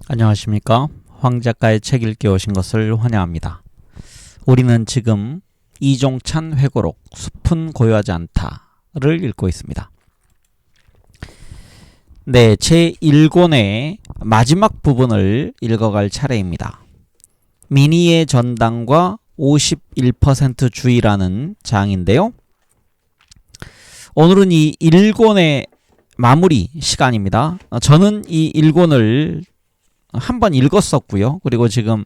안녕하십니까. 황 작가의 책 읽기 오신 것을 환영합니다. 우리는 지금 이종찬 회고록 숲은 고요하지 않다를 읽고 있습니다. 네, 제1권의 마지막 부분을 읽어갈 차례입니다. 민의의 전당과 51% 주의라는 장인데요. 오늘은 이 1권의 마무리 시간입니다. 저는 이 1권을 한번 읽었었고요. 그리고 지금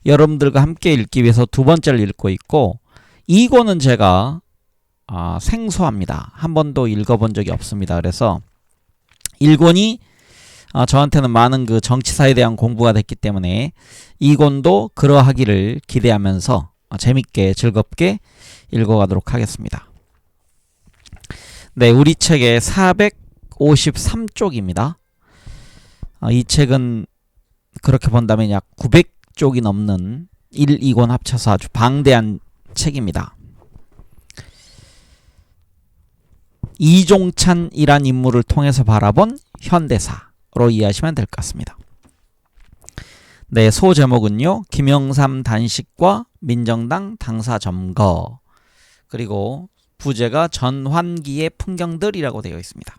여러분들과 함께 읽기 위해서 두 번째를 읽고 있고, 2권은 제가 생소합니다. 한 번도 읽어본 적이 없습니다. 그래서 1권이 저한테는 많은 그 정치사에 대한 공부가 됐기 때문에 2권도 그러하기를 기대하면서 재밌게 즐겁게 읽어가도록 하겠습니다. 네, 우리 책의 453쪽입니다. 이 책은 그렇게 본다면 약 900쪽이 넘는 1, 2권 합쳐서 아주 방대한 책입니다. 이종찬이란 인물을 통해서 바라본 현대사로 이해하시면 될 것 같습니다. 네, 소제목은요, 김영삼 단식과 민정당 당사 점거, 그리고 부제가 전환기의 풍경들이라고 되어 있습니다.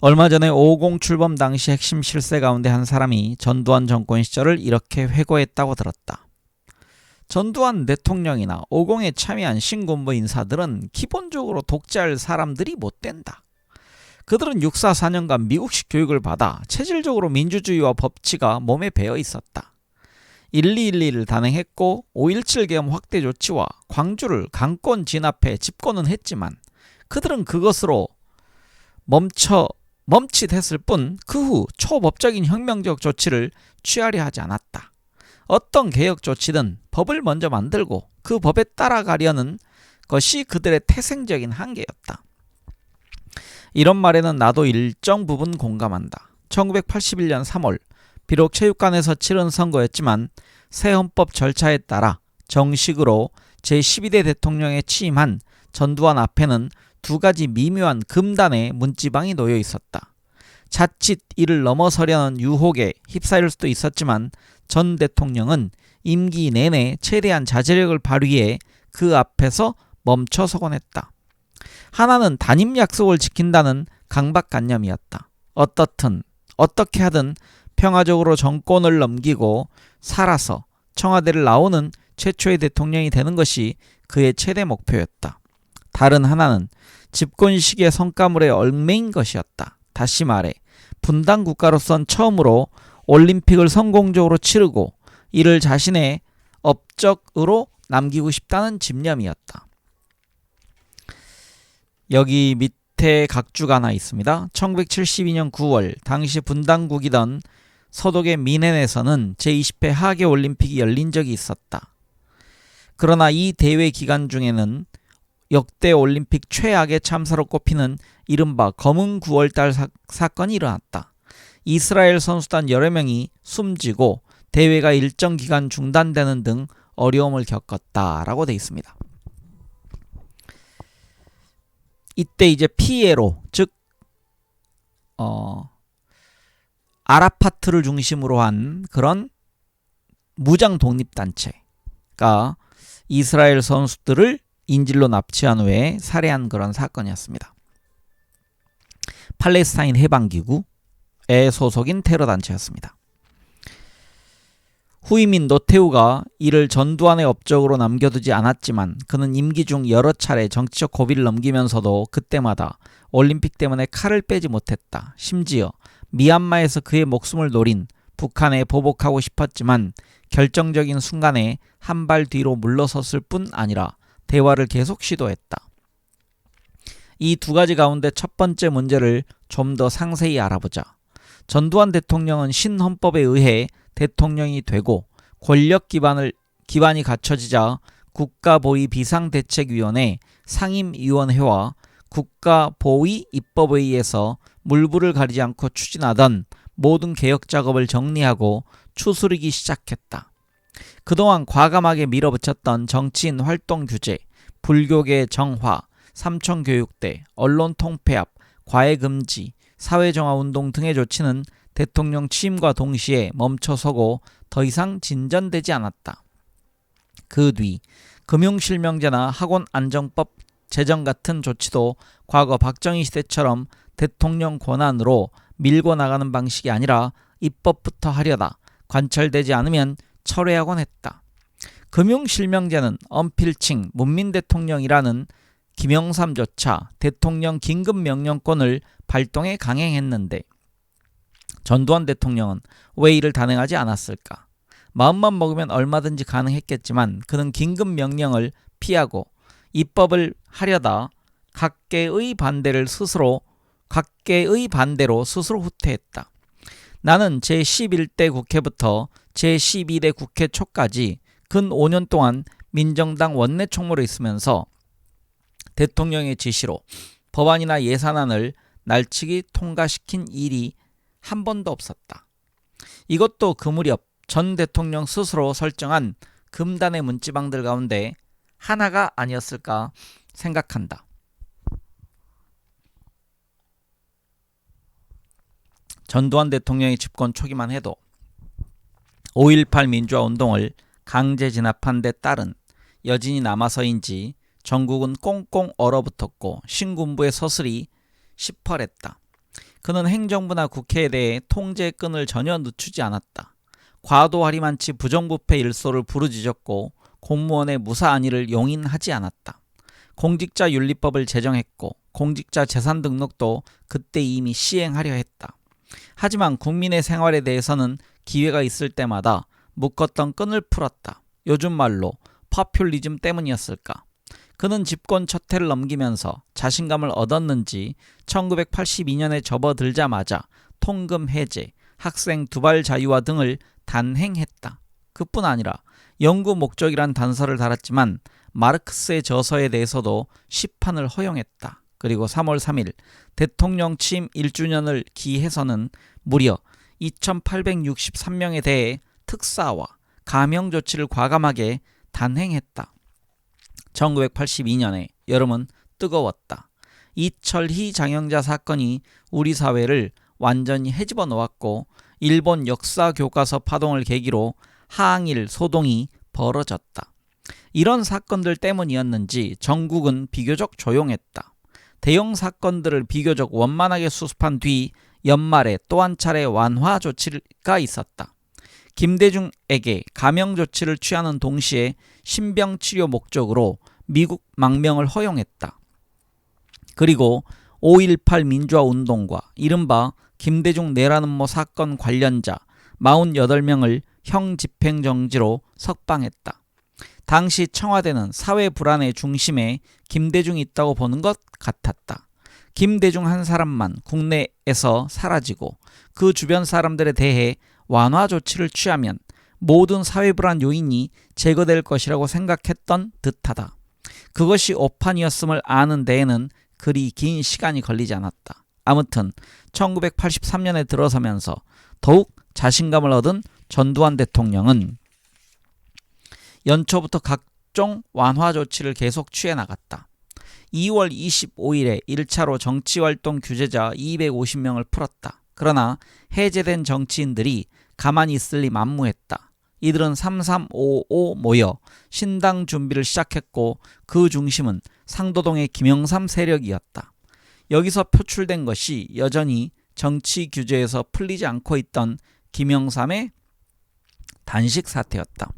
얼마 전에 5.50 출범 당시 핵심 실세 가운데 한 사람이 전두환 정권 시절을 이렇게 회고했다고 들었다. 전두환 대통령이나 5.50에 참여한 신군부 인사들은 기본적으로 독재할 사람들이 못 된다. 그들은 육사 4년간 미국식 교육을 받아 체질적으로 민주주의와 법치가 몸에 배어 있었다. 12.12를 단행했고 5.17 계엄 확대 조치와 광주를 강권 진압해 집권은 했지만 그들은 그것으로 멈칫했을 뿐 그 후 초법적인 혁명적 조치를 취하려 하지 않았다. 어떤 개혁 조치든 법을 먼저 만들고 그 법에 따라가려는 것이 그들의 태생적인 한계였다. 이런 말에는 나도 일정 부분 공감한다. 1981년 3월 비록 체육관에서 치른 선거였지만 새 헌법 절차에 따라 정식으로 제12대 대통령에 취임한 전두환 앞에는 두 가지 미묘한 금단의 문지방이 놓여 있었다. 자칫 이를 넘어서려는 유혹에 휩싸일 수도 있었지만 전 대통령은 임기 내내 최대한 자제력을 발휘해 그 앞에서 멈춰서곤 했다. 하나는 단임 약속을 지킨다는 강박관념이었다. 어떻든 어떻게 하든 평화적으로 정권을 넘기고 살아서 청와대를 나오는 최초의 대통령이 되는 것이 그의 최대 목표였다. 다른 하나는 집권식의 성과물에 얽매인 것이었다. 다시 말해 분단 국가로선 처음으로 올림픽을 성공적으로 치르고 이를 자신의 업적으로 남기고 싶다는 집념이었다. 여기 밑에 각주가 하나 있습니다. 1972년 9월 당시 분단국이던 서독의 미넨에서는 제20회 하계올림픽이 열린 적이 있었다. 그러나 이 대회 기간 중에는 역대 올림픽 최악의 참사로 꼽히는 이른바 검은 9월달 사건이 일어났다. 이스라엘 선수단 여러 명이 숨지고 대회가 일정 기간 중단되는 등 어려움을 겪었다라고 되어 있습니다. 이때 이제 피에로, 즉 아라파트를 중심으로 한 그런 무장 독립단체가 이스라엘 선수들을 인질로 납치한 후에 살해한 그런 사건이었습니다. 팔레스타인 해방기구에 소속인 테러단체였습니다. 후임인 노태우가 이를 전두환의 업적으로 남겨두지 않았지만 그는 임기 중 여러 차례 정치적 고비를 넘기면서도 그때마다 올림픽 때문에 칼을 빼지 못했다. 심지어 미얀마에서 그의 목숨을 노린 북한에 보복하고 싶었지만 결정적인 순간에 한 발 뒤로 물러섰을 뿐 아니라 대화를 계속 시도했다. 이 두 가지 가운데 첫 번째 문제를 좀 더 상세히 알아보자. 전두환 대통령은 신헌법에 의해 대통령이 되고 권력 기반이 갖춰지자 국가보위 비상대책위원회 상임위원회와 국가보위 입법회의에서 물불을 가리지 않고 추진하던 모든 개혁 작업을 정리하고 추스르기 시작했다. 그동안 과감하게 밀어붙였던 정치인 활동 규제, 불교계 정화, 삼청교육대, 언론 통폐합, 과외금지, 사회정화운동 등의 조치는 대통령 취임과 동시에 멈춰서고 더 이상 진전되지 않았다. 그 뒤 금융실명제나 학원안정법 제정 같은 조치도 과거 박정희 시대처럼 대통령 권한으로 밀고 나가는 방식이 아니라 입법부터 하려다 관철되지 않으면 철회하곤 했다. 금융실명제는 언필칭 문민대통령이라는 김영삼조차 대통령 긴급명령권을 발동해 강행했는데 전두환 대통령은 왜 이를 단행하지 않았을까? 마음만 먹으면 얼마든지 가능했겠지만 그는 긴급명령을 피하고 입법을 하려다 각계의 반대로 스스로 후퇴했다. 나는 제11대 국회부터 제12대 국회 초까지 근 5년 동안 민정당 원내 총무로 있으면서 대통령의 지시로 법안이나 예산안을 날치기 통과시킨 일이 한 번도 없었다. 이것도 그 무렵 전 대통령 스스로 설정한 금단의 문지방들 가운데 하나가 아니었을까 생각한다. 전두환 대통령의 집권 초기만 해도 5.18 민주화 운동을 강제 진압한 데 따른 여진이 남아서인지 전국은 꽁꽁 얼어붙었고 신군부의 서슬이 시퍼랬다. 그는 행정부나 국회에 대해 통제의 끈을 전혀 늦추지 않았다. 과도하리만치 부정부패 일소를 부르짖었고 공무원의 무사안위를 용인하지 않았다. 공직자윤리법을 제정했고 공직자 재산등록도 그때 이미 시행하려 했다. 하지만 국민의 생활에 대해서는 기회가 있을 때마다 묶었던 끈을 풀었다. 요즘 말로 파퓰리즘 때문이었을까? 그는 집권 첫 해를 넘기면서 자신감을 얻었는지 1982년에 접어들자마자 통금 해제, 학생 두발 자유화 등을 단행했다. 그뿐 아니라 연구 목적이란 단서를 달았지만 마르크스의 저서에 대해서도 시판을 허용했다. 그리고 3월 3일 대통령 취임 1주년을 기해서는 무려 2863명에 대해 특사와 감형 조치를 과감하게 단행했다. 1982년에 여름은 뜨거웠다. 이철희 장영자 사건이 우리 사회를 완전히 헤집어 놓았고 일본 역사 교과서 파동을 계기로 항일 소동이 벌어졌다. 이런 사건들 때문이었는지 전국은 비교적 조용했다. 대형 사건들을 비교적 원만하게 수습한 뒤 연말에 또 한 차례 완화 조치가 있었다. 김대중에게 감형 조치를 취하는 동시에 신병치료 목적으로 미국 망명을 허용했다. 그리고 5.18 민주화 운동과 이른바 김대중 내란음모 사건 관련자 48명을 형집행정지로 석방했다. 당시 청와대는 사회 불안의 중심에 김대중이 있다고 보는 것 같았다. 김대중 한 사람만 국내에서 사라지고 그 주변 사람들에 대해 완화 조치를 취하면 모든 사회 불안 요인이 제거될 것이라고 생각했던 듯하다. 그것이 오판이었음을 아는 데에는 그리 긴 시간이 걸리지 않았다. 아무튼 1983년에 들어서면서 더욱 자신감을 얻은 전두환 대통령은 연초부터 각종 완화 조치를 계속 취해 나갔다. 2월 25일에 1차로 정치활동 규제자 250명을 풀었다. 그러나 해제된 정치인들이 가만히 있을 리 만무했다. 이들은 3355 모여 신당 준비를 시작했고 그 중심은 상도동의 김영삼 세력이었다. 여기서 표출된 것이 여전히 정치 규제에서 풀리지 않고 있던 김영삼의 단식 사태였다.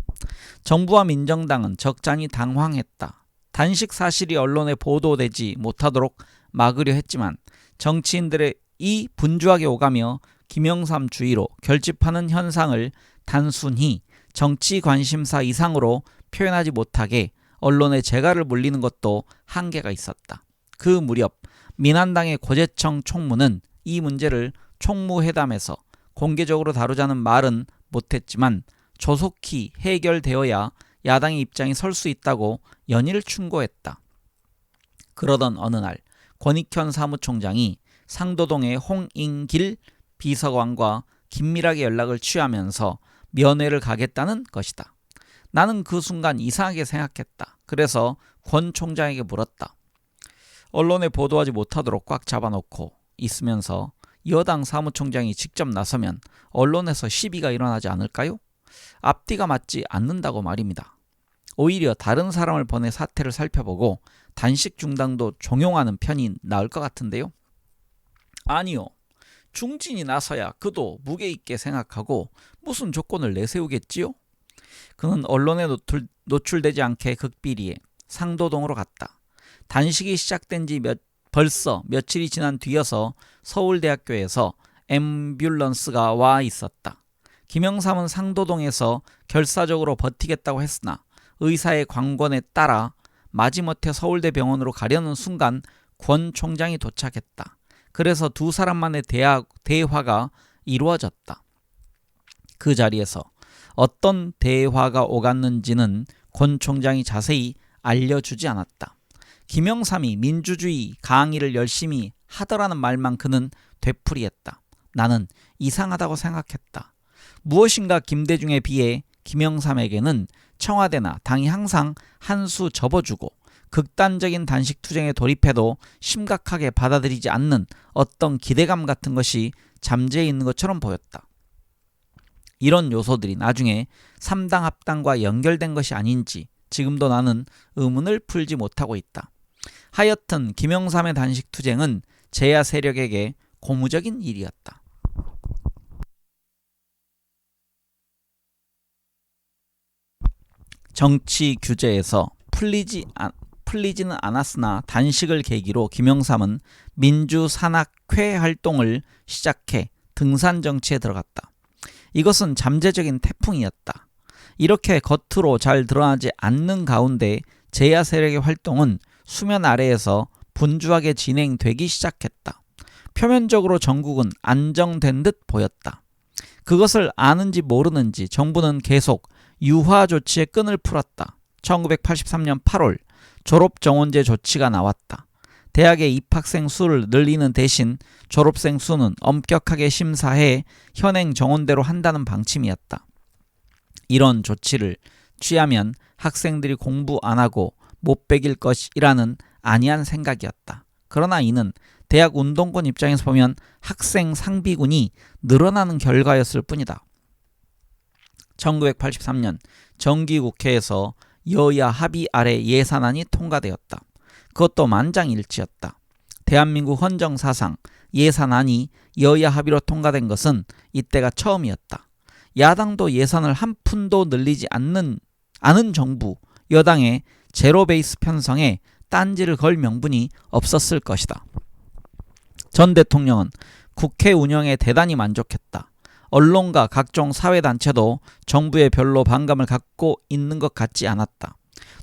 정부와 민정당은 적잖이 당황했다. 단식 사실이 언론에 보도되지 못하도록 막으려 했지만 정치인들의 이 분주하게 오가며 김영삼 주의로 결집하는 현상을 단순히 정치 관심사 이상으로 표현하지 못하게 언론에 재갈을 물리는 것도 한계가 있었다. 그 무렵 민한당의 고재청 총무는 이 문제를 총무회담에서 공개적으로 다루자는 말은 못했지만 조속히 해결되어야 야당의 입장이 설 수 있다고 연일 충고했다. 그러던 어느 날 권익현 사무총장이 상도동의 홍인길 비서관과 긴밀하게 연락을 취하면서 면회를 가겠다는 것이다. 나는 그 순간 이상하게 생각했다. 그래서 권 총장에게 물었다. 언론에 보도하지 못하도록 꽉 잡아놓고 있으면서 여당 사무총장이 직접 나서면 언론에서 시비가 일어나지 않을까요? 앞뒤가 맞지 않는다고 말입니다. 오히려 다른 사람을 보내 사태를 살펴보고 단식 중단도 종용하는 편이 나을 것 같은데요. 아니요. 중진이 나서야 그도 무게 있게 생각하고 무슨 조건을 내세우겠지요? 그는 언론에 노출되지 않게 극비리에 상도동으로 갔다. 단식이 시작된 지 벌써 며칠이 지난 뒤여서 서울대학교에서 앰뷸런스가 와 있었다. 김영삼은 상도동에서 결사적으로 버티겠다고 했으나 의사의 관권에 따라 마지못해 서울대병원으로 가려는 순간 권 총장이 도착했다. 그래서 두 사람만의 대화가 이루어졌다. 그 자리에서 어떤 대화가 오갔는지는 권 총장이 자세히 알려주지 않았다. 김영삼이 민주주의 강의를 열심히 하더라는 말만 그는 되풀이했다. 나는 이상하다고 생각했다. 무엇인가 김대중에 비해 김영삼에게는 청와대나 당이 항상 한 수 접어주고 극단적인 단식 투쟁에 돌입해도 심각하게 받아들이지 않는 어떤 기대감 같은 것이 잠재해 있는 것처럼 보였다. 이런 요소들이 나중에 3당 합당과 연결된 것이 아닌지 지금도 나는 의문을 풀지 못하고 있다. 하여튼 김영삼의 단식 투쟁은 제야 세력에게 고무적인 일이었다. 정치 규제에서 풀리지는 않았으나 단식을 계기로 김영삼은 민주산악회 활동을 시작해 등산 정치에 들어갔다. 이것은 잠재적인 태풍이었다. 이렇게 겉으로 잘 드러나지 않는 가운데 제야 세력의 활동은 수면 아래에서 분주하게 진행되기 시작했다. 표면적으로 전국은 안정된 듯 보였다. 그것을 아는지 모르는지 정부는 계속 유화 조치의 끈을 풀었다. 1983년 8월 졸업정원제 조치가 나왔다. 대학의 입학생 수를 늘리는 대신 졸업생 수는 엄격하게 심사해 현행 정원대로 한다는 방침이었다. 이런 조치를 취하면 학생들이 공부 안 하고 못 배길 것이라는 안이한 생각이었다. 그러나 이는 대학 운동권 입장에서 보면 학생 상비군이 늘어나는 결과였을 뿐이다. 1983년 정기국회에서 여야 합의 아래 예산안이 통과되었다. 그것도 만장일치였다. 대한민국 헌정사상 예산안이 여야 합의로 통과된 것은 이때가 처음이었다. 야당도 예산을 한 푼도 늘리지 않은 정부, 여당의 제로 베이스 편성에 딴지를 걸 명분이 없었을 것이다. 전 대통령은 국회 운영에 대단히 만족했다. 언론과 각종 사회단체도 정부에 별로 반감을 갖고 있는 것 같지 않았다.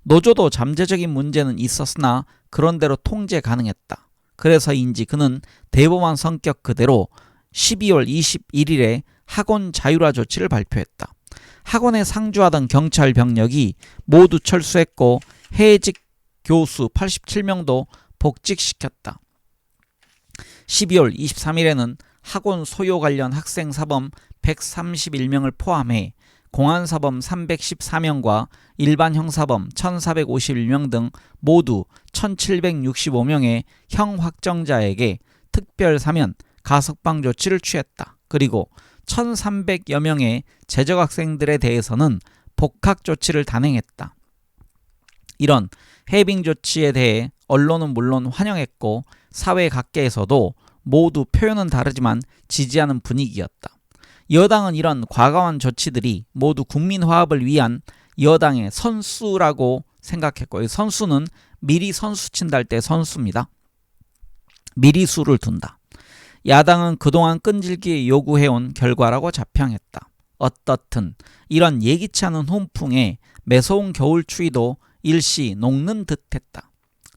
노조도 잠재적인 문제는 있었으나 그런대로 통제 가능했다. 그래서인지 그는 대범한 성격 그대로 12월 21일에 학원 자율화 조치를 발표했다. 학원에 상주하던 경찰 병력이 모두 철수했고 해직 교수 87명도 복직시켰다. 12월 23일에는 학원 소요 관련 학생 사범 131명을 포함해 공안사범 314명과 일반 형사범 1451명 등 모두 1765명의 형 확정자에게 특별 사면 가석방 조치를 취했다. 그리고 1300여 명의 재적 학생들에 대해서는 복학 조치를 단행했다. 이런 해빙 조치에 대해 언론은 물론 환영했고 사회 각계에서도 모두 표현은 다르지만 지지하는 분위기였다. 여당은 이런 과감한 조치들이 모두 국민 화합을 위한 여당의 선수라고 생각했고, 이 선수는 미리 선수 친다 할 때 선수입니다. 미리 수를 둔다. 야당은 그동안 끈질기게 요구해온 결과라고 자평했다. 어떻든 이런 예기치 않은 훈풍에 매서운 겨울 추위도 일시 녹는 듯했다.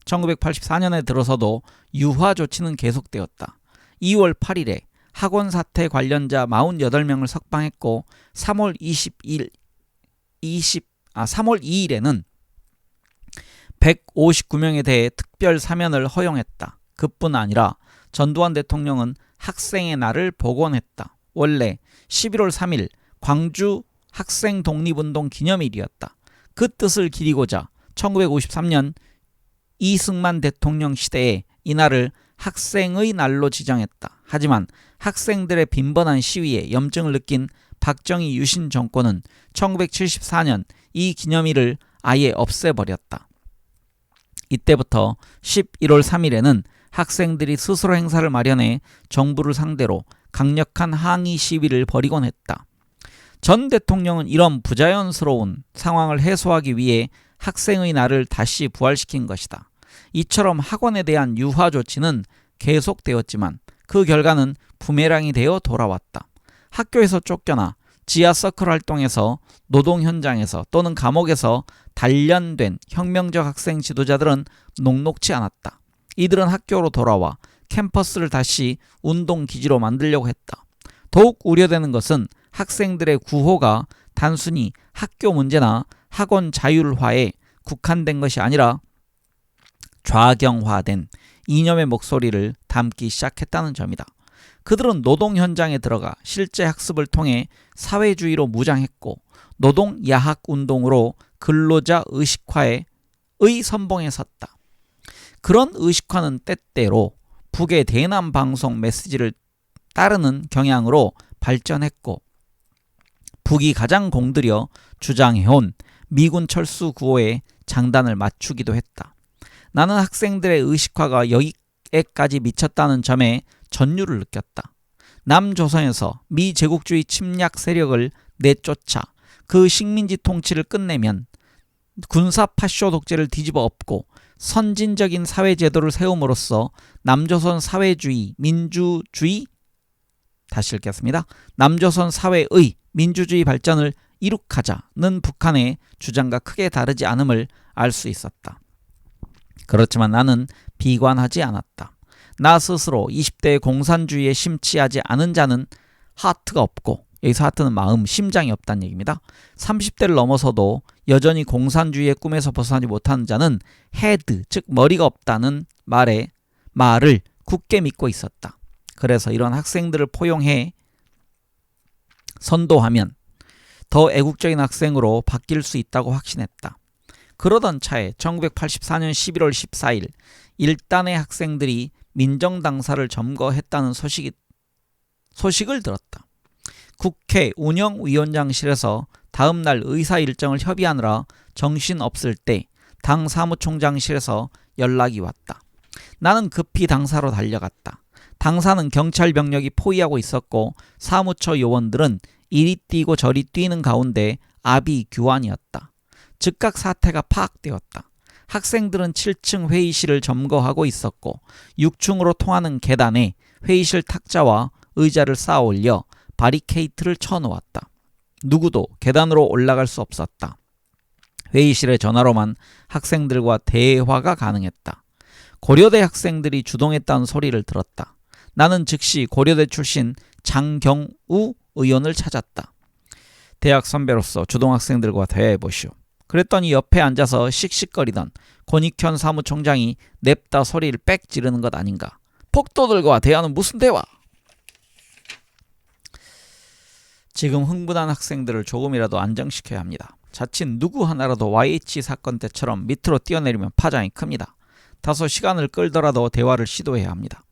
1984년에 들어서도 유화 조치는 계속되었다. 2월 8일에 학원 사태 관련자 48명을 석방했고 3월 2일에는 159명에 대해 특별 사면을 허용했다. 그뿐 아니라 전두환 대통령은 학생의 날을 복원했다. 원래 11월 3일 광주 학생 독립운동 기념일이었다. 그 뜻을 기리고자 1953년 이승만 대통령 시대에 이날을 학생의 날로 지정했다. 하지만 학생들의 빈번한 시위에 염증을 느낀 박정희 유신 정권은 1974년 이 기념일을 아예 없애버렸다. 이때부터 11월 3일에는 학생들이 스스로 행사를 마련해 정부를 상대로 강력한 항의 시위를 벌이곤 했다. 전 대통령은 이런 부자연스러운 상황을 해소하기 위해 학생의 날을 다시 부활시킨 것이다. 이처럼 학원에 대한 유화 조치는 계속되었지만 그 결과는 부메랑이 되어 돌아왔다. 학교에서 쫓겨나 지하서클 활동에서 노동 현장에서 또는 감옥에서 단련된 혁명적 학생 지도자들은 녹록치 않았다. 이들은 학교로 돌아와 캠퍼스를 다시 운동기지로 만들려고 했다. 더욱 우려되는 것은 학생들의 구호가 단순히 학교 문제나 학원 자율화에 국한된 것이 아니라 좌경화된 이념의 목소리를 담기 시작했다는 점이다. 그들은 노동 현장에 들어가 실제 학습을 통해 사회주의로 무장했고 노동 야학 운동으로 근로자 의식화의 선봉에 섰다. 그런 의식화는 때때로 북의 대남 방송 메시지를 따르는 경향으로 발전했고 북이 가장 공들여 주장해온 미군 철수 구호에 장단을 맞추기도 했다. 나는 학생들의 의식화가 여기에까지 미쳤다는 점에 전율을 느꼈다. 남조선에서 미제국주의 침략 세력을 내쫓아 그 식민지 통치를 끝내면 군사 파쇼 독재를 뒤집어 엎고 선진적인 사회제도를 세움으로써 남조선 사회주의 민주주의 다시 읽겠습니다. 남조선 사회의 민주주의 발전을 이룩하자는 북한의 주장과 크게 다르지 않음을 알 수 있었다. 그렇지만 나는 비관하지 않았다. 나 스스로 20대의 공산주의에 심취하지 않은 자는 하트가 없고, 여기서 하트는 마음, 심장이 없다는 얘기입니다. 30대를 넘어서도 여전히 공산주의의 꿈에서 벗어나지 못하는 자는 헤드, 즉 머리가 없다는 말을 굳게 믿고 있었다. 그래서 이런 학생들을 포용해 선도하면 더 애국적인 학생으로 바뀔 수 있다고 확신했다. 그러던 차에 1984년 11월 14일 일단의 학생들이 민정당사를 점거했다는 소식을 들었다. 국회 운영위원장실에서 다음날 의사 일정을 협의하느라 정신없을 때 당 사무총장실에서 연락이 왔다. 나는 급히 당사로 달려갔다. 당사는 경찰 병력이 포위하고 있었고 사무처 요원들은 이리 뛰고 저리 뛰는 가운데 아비규환이었다. 즉각 사태가 파악되었다. 학생들은 7층 회의실을 점거하고 있었고 6층으로 통하는 계단에 회의실 탁자와 의자를 쌓아 올려 바리케이트를 쳐놓았다. 누구도 계단으로 올라갈 수 없었다. 회의실의 전화로만 학생들과 대화가 가능했다. 고려대 학생들이 주동했다는 소리를 들었다. 나는 즉시 고려대 출신 장경우 의원을 찾았다. 대학 선배로서 주동학생들과 대화해보시오. 그랬더니 옆에 앉아서 씩씩거리던 권익현 사무총장이 냅다 소리를 빽 지르는 것 아닌가. 폭도들과 대화는 무슨 대화? 지금 흥분한 학생들을 조금이라도 안정시켜야 합니다. 자칫 누구 하나라도 YH 사건 때처럼 밑으로 뛰어내리면 파장이 큽니다. 다소 시간을 끌더라도 대화를 시도해야 합니다.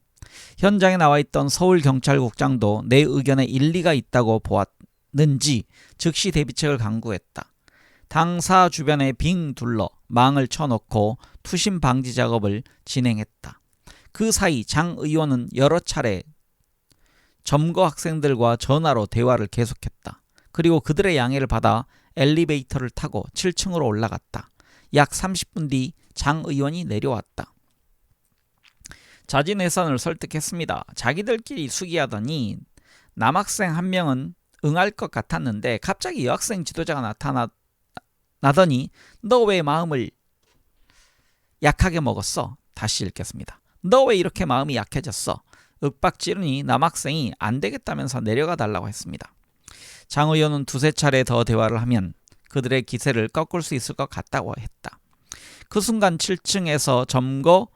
현장에 나와있던 서울경찰국장도 내 의견에 일리가 있다고 보았는지 즉시 대비책을 강구했다. 당사 주변에 빙 둘러 망을 쳐놓고 투신 방지 작업을 진행했다. 그 사이 장 의원은 여러 차례 점거 학생들과 전화로 대화를 계속했다. 그리고 그들의 양해를 받아 엘리베이터를 타고 7층으로 올라갔다. 약 30분 뒤 장 의원이 내려왔다. 자진해산을 설득했습니다. 자기들끼리 수기하더니 남학생 한 명은 응할 것 같았는데 갑자기 여학생 지도자가 나타나더니 너 왜 마음을 약하게 먹었어? 다시 읽겠습니다. 너 왜 이렇게 마음이 약해졌어? 윽박지르니 남학생이 안 되겠다면서 내려가 달라고 했습니다. 장 의원은 두세 차례 더 대화를 하면 그들의 기세를 꺾을 수 있을 것 같다고 했다. 그 순간 7층에서 점거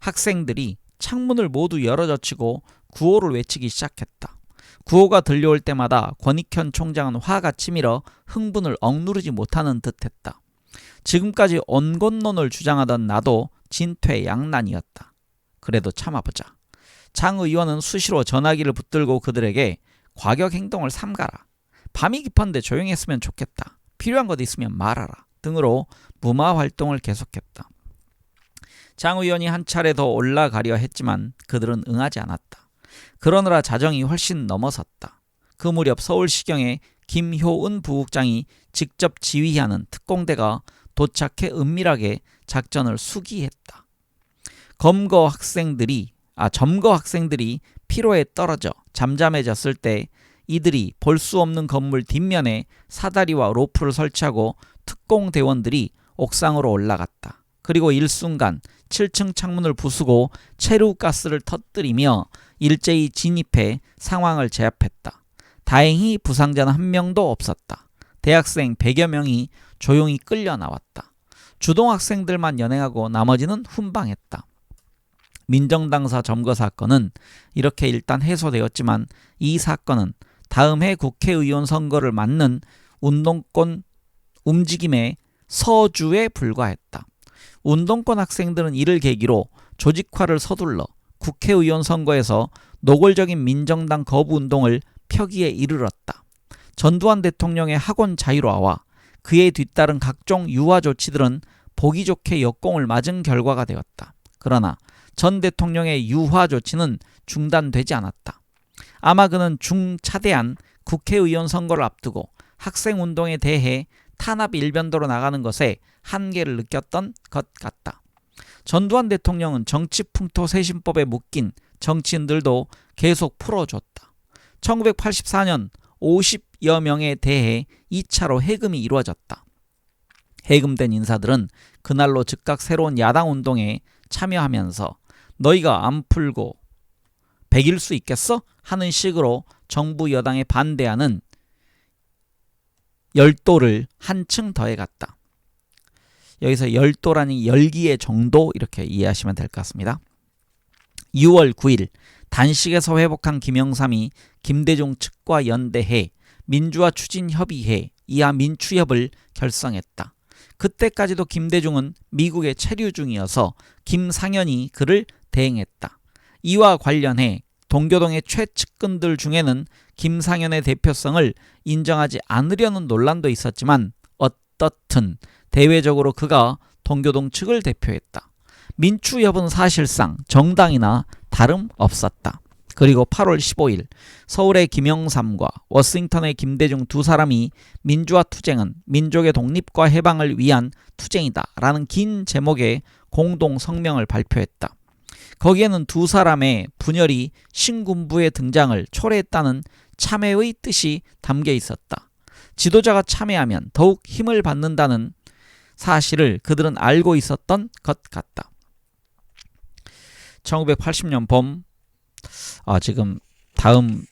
학생들이 창문을 모두 열어젖히고 구호를 외치기 시작했다. 구호가 들려올 때마다 권익현 총장은 화가 치밀어 흥분을 억누르지 못하는 듯했다. 지금까지 온건론을 주장하던 나도 진퇴양난이었다. 그래도 참아보자. 장 의원은 수시로 전화기를 붙들고 그들에게 과격 행동을 삼가라. 밤이 깊었는데 조용히 했으면 좋겠다. 필요한 것 있으면 말하라. 등으로 무마 활동을 계속했다. 장 의원이 한 차례 더 올라가려 했지만 그들은 응하지 않았다. 그러느라 자정이 훨씬 넘어섰다. 그 무렵 서울시경의 김효은 부국장이 직접 지휘하는 특공대가 도착해 은밀하게 작전을 수기했다. 점거 학생들이 피로에 떨어져 잠잠해졌을 때 이들이 볼 수 없는 건물 뒷면에 사다리와 로프를 설치하고 특공대원들이 옥상으로 올라갔다. 그리고 일순간 7층 창문을 부수고 체류가스를 터뜨리며 일제히 진입해 상황을 제압했다. 다행히 부상자는 한 명도 없었다. 대학생 100여 명이 조용히 끌려 나왔다. 주동학생들만 연행하고 나머지는 훈방했다. 민정당사 점거 사건은 이렇게 일단 해소되었지만 이 사건은 다음 해 국회의원 선거를 맞는 운동권 움직임의 서주에 불과했다. 운동권 학생들은 이를 계기로 조직화를 서둘러 국회의원 선거에서 노골적인 민정당 거부 운동을 표기에 이르렀다. 전두환 대통령의 학원 자율화와 그에 뒤따른 각종 유화 조치들은 보기 좋게 역공을 맞은 결과가 되었다. 그러나 전 대통령의 유화 조치는 중단되지 않았다. 아마 그는 중차대한 국회의원 선거를 앞두고 학생운동에 대해 탄압 일변도로 나가는 것에 한계를 느꼈던 것 같다. 전두환 대통령은 정치풍토쇄신법에 묶인 정치인들도 계속 풀어줬다. 1984년 50여 명에 대해 2차로 해금이 이루어졌다. 해금된 인사들은 그날로 즉각 새로운 야당 운동에 참여하면서 너희가 안 풀고 100일 수 있겠어? 하는 식으로 정부 여당에 반대하는 열도를 한층 더해갔다. 여기서 열도라니 열기의 정도 이렇게 이해하시면 될 것 같습니다. 6월 9일 단식에서 회복한 김영삼이 김대중 측과 연대해 민주화 추진협의회 이하 민추협을 결성했다. 그때까지도 김대중은 미국에 체류 중이어서 김상현이 그를 대행했다. 이와 관련해 동교동의 최측근들 중에는 김상현의 대표성을 인정하지 않으려는 논란도 있었지만 어떻든 대외적으로 그가 동교동 측을 대표했다. 민추협은 사실상 정당이나 다름없었다. 그리고 8월 15일 서울의 김영삼과 워싱턴의 김대중 두 사람이 민주화 투쟁은 민족의 독립과 해방을 위한 투쟁이다 라는 긴 제목의 공동 성명을 발표했다. 거기에는 두 사람의 분열이 신군부의 등장을 초래했다는 참회의 뜻이 담겨 있었다. 지도자가 참회하면 더욱 힘을 받는다는 사실을 그들은 알고 있었던 것 같다. 1980년 봄 지금 다음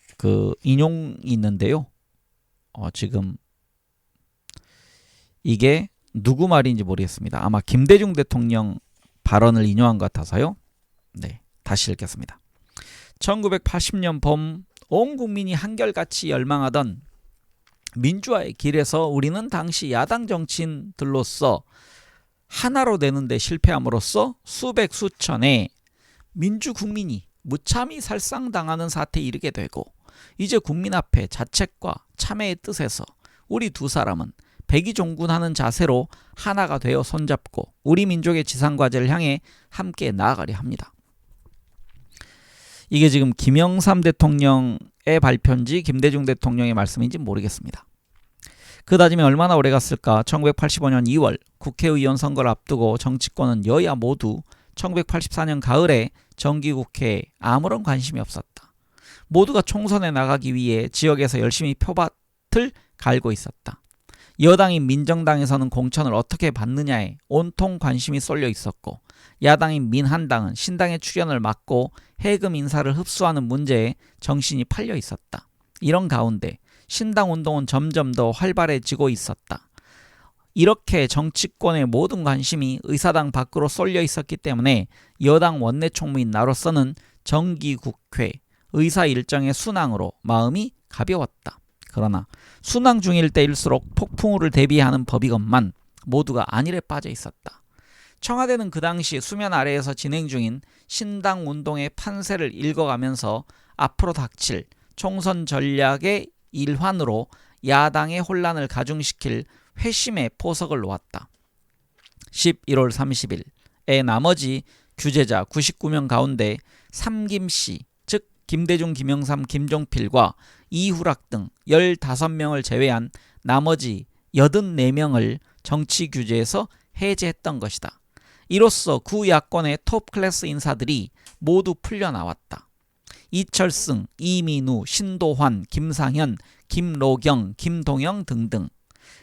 인용이 있는데요. 지금 이게 누구 말인지 모르겠습니다. 아마 김대중 대통령 발언을 인용한 것 같아서요. 네, 다시 읽겠습니다. 1980년 봄 온 국민이 한결같이 열망하던 민주화의 길에서 우리는 당시 야당 정치인들로서 하나로 되는데 실패함으로써 수백 수천의 민주 국민이 무참히 살상당하는 사태에 이르게 되고 이제 국민 앞에 자책과 참회의 뜻에서 우리 두 사람은 백의종군하는 자세로 하나가 되어 손잡고 우리 민족의 지상과제를 향해 함께 나아가려 합니다. 이게 지금 김영삼 대통령의 발표인지 김대중 대통령의 말씀인지 모르겠습니다. 그다짐이 얼마나 오래 갔을까? 1985년 2월 국회의원 선거를 앞두고 정치권은 여야 모두 1984년 가을에 정기국회에 아무런 관심이 없었다. 모두가 총선에 나가기 위해 지역에서 열심히 표밭을 갈고 있었다. 여당인 민정당에서는 공천을 어떻게 받느냐에 온통 관심이 쏠려 있었고 야당인 민한당은 신당의 출연을 막고 해금 인사를 흡수하는 문제에 정신이 팔려 있었다. 이런 가운데 신당 운동은 점점 더 활발해지고 있었다. 이렇게 정치권의 모든 관심이 의사당 밖으로 쏠려 있었기 때문에 여당 원내총무인 나로서는 정기국회 의사 일정의 순항으로 마음이 가벼웠다. 그러나 순항 중일 때일수록 폭풍우를 대비하는 법이건만 모두가 안일에 빠져 있었다. 청와대는 그 당시 수면 아래에서 진행 중인 신당 운동의 판세를 읽어가면서 앞으로 닥칠 총선 전략의 일환으로 야당의 혼란을 가중시킬 회심의 포석을 놓았다. 11월 30일에 나머지 규제자 99명 가운데 삼김씨, 즉 김대중, 김영삼, 김종필과 이후락 등 15명을 제외한 나머지 84명을 정치 규제에서 해제했던 것이다. 이로써 구야권의 톱 클래스 인사들이 모두 풀려나왔다. 이철승, 이민우, 신도환, 김상현, 김로경, 김동영 등등.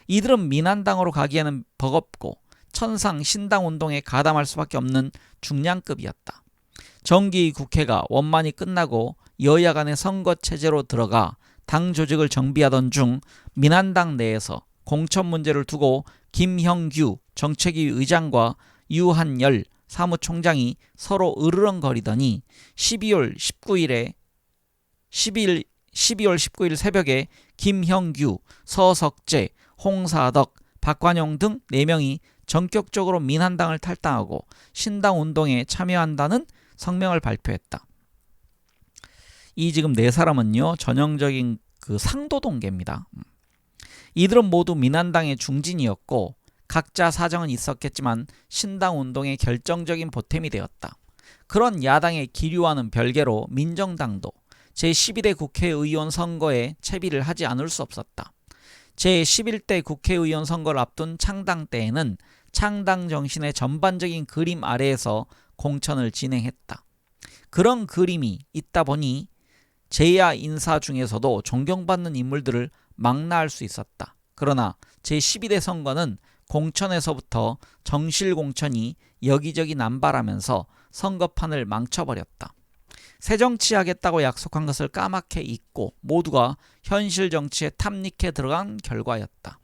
이들은 민한당으로 가기에는 버겁고 천상 신당운동에 가담할 수밖에 없는 중량급이었다. 정기 국회가 원만히 끝나고 여야 간의 선거체제로 들어가 당 조직을 정비하던 중 민한당 내에서 공천 문제를 두고 김형규 정책위 의장과 유한열 사무총장이 서로 으르렁거리더니 12월 19일 새벽에 김형규, 서석재, 홍사덕, 박관용 등 4명이 전격적으로 민한당을 탈당하고 신당운동에 참여한다는 성명을 발표했다. 이 지금 4사람은요 전형적인 그 상도동계입니다. 이들은 모두 민한당의 중진이었고 각자 사정은 있었겠지만 신당운동의 결정적인 보탬이 되었다. 그런 야당의 기류와는 별개로 민정당도 제12대 국회의원 선거에 채비를 하지 않을 수 없었다. 제11대 국회의원 선거를 앞둔 창당 때에는 창당 정신의 전반적인 그림 아래에서 공천을 진행했다. 그런 그림이 있다 보니 제야 인사 중에서도 존경받는 인물들을 망라할 수 있었다. 그러나 제12대 선거는 공천에서부터 정실 공천이 여기저기 남발하면서 선거판을 망쳐버렸다. 새정치하겠다고 약속한 것을 까맣게 잊고 모두가 현실 정치에 탐닉해 들어간 결과였다.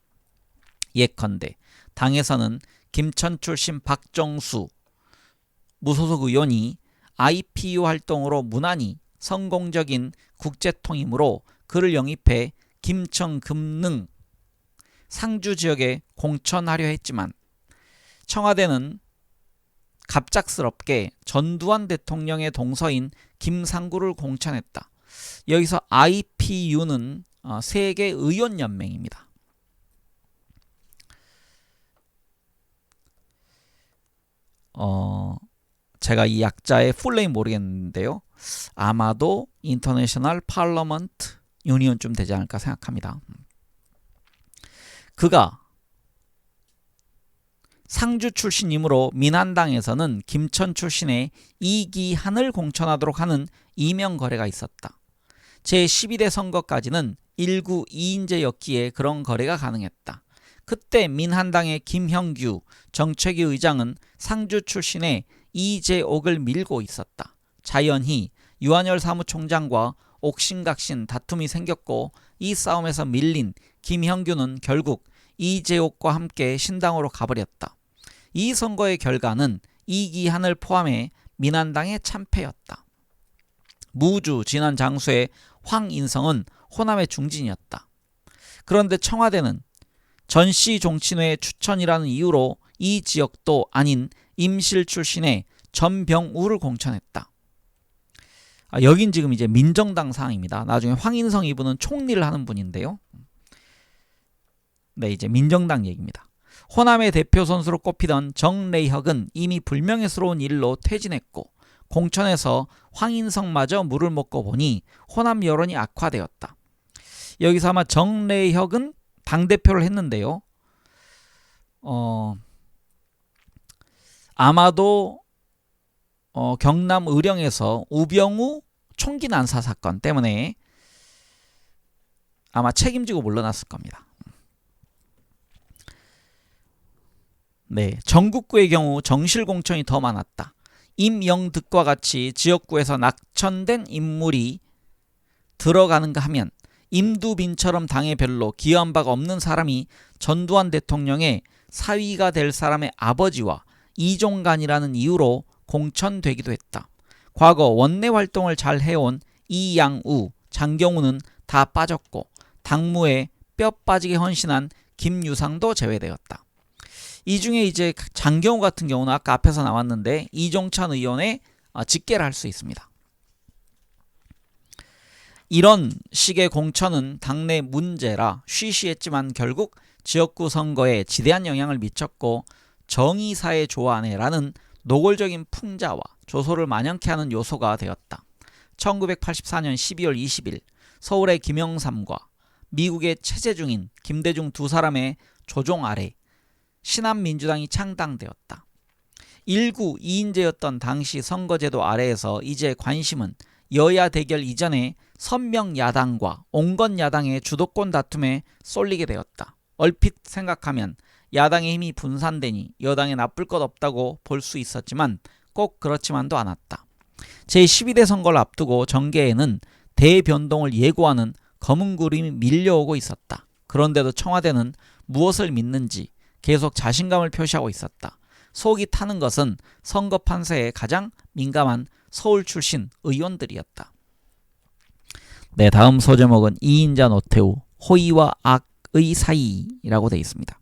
예컨대 당에서는 김천 출신 박정수 무소속 의원이 IPU 활동으로 무난히 성공적인 국제통임으로 그를 영입해 김천 금능 상주 지역에 공천하려 했지만 청와대는 갑작스럽게 전두환 대통령의 동서인 김상구를 공천했다. 여기서 IPU는 세계의원연맹입니다. 제가 이 약자의 풀네임 모르겠는데요. 아마도 인터내셔널 팔러먼트 유니온쯤 되지 않을까 생각합니다. 그가 상주 출신이므로 민한당에서는 김천 출신의 이기한을 공천하도록 하는 이명거래가 있었다. 제12대 선거까지는 1구 2인제였기에 그런 거래가 가능했다. 그때 민한당의 김형규 정책위 의장은 상주 출신의 이재옥을 밀고 있었다. 자연히 유한열 사무총장과 옥신각신 다툼이 생겼고 이 싸움에서 밀린 김형규는 결국 이재옥과 함께 신당으로 가버렸다. 이 선거의 결과는 이기한을 포함해 민한당의 참패였다. 무주 진안 장수의 황인성은 호남의 중진이었다. 그런데 청와대는 전시 종친회 추천이라는 이유로 이 지역도 아닌 임실 출신의 전병우를 공천했다. 여긴 지금 이제 민정당 사항입니다. 나중에 황인성 이분은 총리를 하는 분인데요. 네, 이제 민정당 얘기입니다. 호남의 대표 선수로 꼽히던 정래혁은 이미 불명예스러운 일로 퇴진했고 공천에서 황인성마저 물을 먹고 보니 호남 여론이 악화되었다. 여기서 아마 정래혁은 당대표를 했는데요. 아마도 경남 의령에서 우병우 총기 난사 사건 때문에 아마 책임지고 물러났을 겁니다. 네, 전국구의 경우 정실 공천이 더 많았다. 임영득과 같이 지역구에서 낙천된 인물이 들어가는가 하면 임두빈처럼 당에 별로 기여한 바가 없는 사람이 전두환 대통령의 사위가 될 사람의 아버지와 이종간이라는 이유로 공천되기도 했다. 과거 원내 활동을 잘 해온 이양우, 장경우는 다 빠졌고 당무에 뼈 빠지게 헌신한 김유상도 제외되었다. 이 중에 이제 장경우 같은 경우는 아까 앞에서 나왔는데 이종찬 의원의 직계를 할 수 있습니다. 이런 식의 공천은 당내 문제라 쉬쉬했지만 결국 지역구 선거에 지대한 영향을 미쳤고 정의사회 조안회라는 노골적인 풍자와 조소를 만연케 하는 요소가 되었다. 1984년 12월 20일 서울의 김영삼과 미국의 체제 중인 김대중 두 사람의 조종 아래 신한민주당이 창당되었다. 1구 2인제였던 당시 선거제도 아래에서 이제 관심은 여야 대결 이전에 선명 야당과 온건 야당의 주도권 다툼에 쏠리게 되었다. 얼핏 생각하면 야당의 힘이 분산되니 여당에 나쁠 것 없다고 볼 수 있었지만 꼭 그렇지만도 않았다. 제12대 선거를 앞두고 정계에는 대변동을 예고하는 검은 구름이 밀려오고 있었다. 그런데도 청와대는 무엇을 믿는지 계속 자신감을 표시하고 있었다. 속이 타는 것은 선거 판세에 가장 민감한 서울 출신 의원들이었다. 네, 다음 소제목은 이인자 노태우 호의와 악의 사이라고 되어 있습니다.